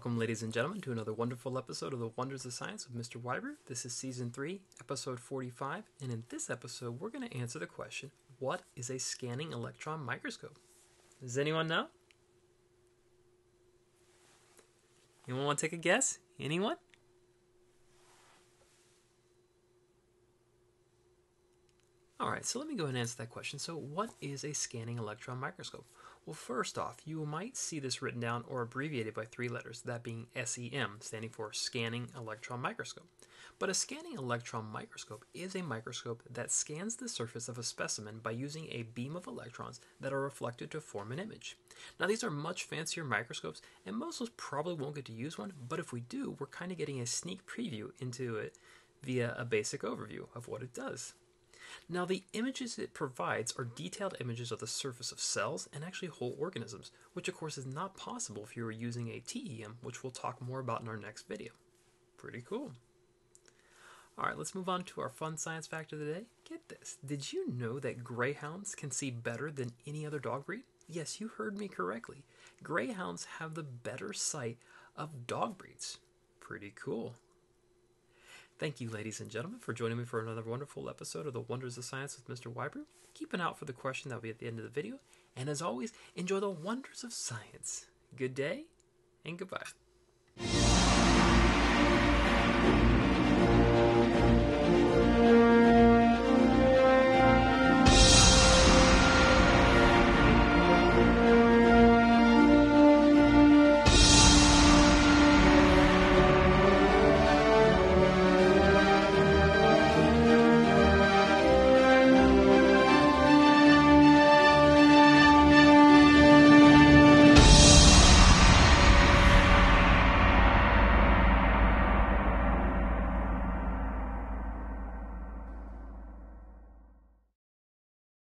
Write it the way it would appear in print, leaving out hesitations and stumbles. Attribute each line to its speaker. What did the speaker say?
Speaker 1: Welcome, ladies and gentlemen, to another wonderful episode of the Wonders of Science with Mr. Whybrew. This is Season 3, Episode 45, and in this episode, we're going to answer the question, what is a scanning electron microscope? Does anyone know? Anyone want to take a guess? Anyone? Alright, so let me go ahead and answer that question. So what is a scanning electron microscope? Well, first off, you might see this written down or abbreviated by three letters, that being SEM, standing for Scanning Electron Microscope. But a scanning electron microscope is a microscope that scans the surface of a specimen by using a beam of electrons that are reflected to form an image. Now, these are much fancier microscopes, and most of us probably won't get to use one, but if we do, we're kind of getting a sneak preview into it via a basic overview of what it does. Now, the images it provides are detailed images of the surface of cells and actually whole organisms, which of course is not possible if you were using a TEM, which we'll talk more about in our next video. Pretty cool. Alright, let's move on to our fun science fact of the day. Get this. Did you know that greyhounds can see better than any other dog breed? Yes, you heard me correctly. Greyhounds have the better sight of dog breeds. Pretty cool. Thank you, ladies and gentlemen, for joining me for another wonderful episode of the Wonders of Science with Mr. Whybrew. Keep an eye out for the question that will be at the end of the video. And as always, enjoy the wonders of science. Good day and goodbye.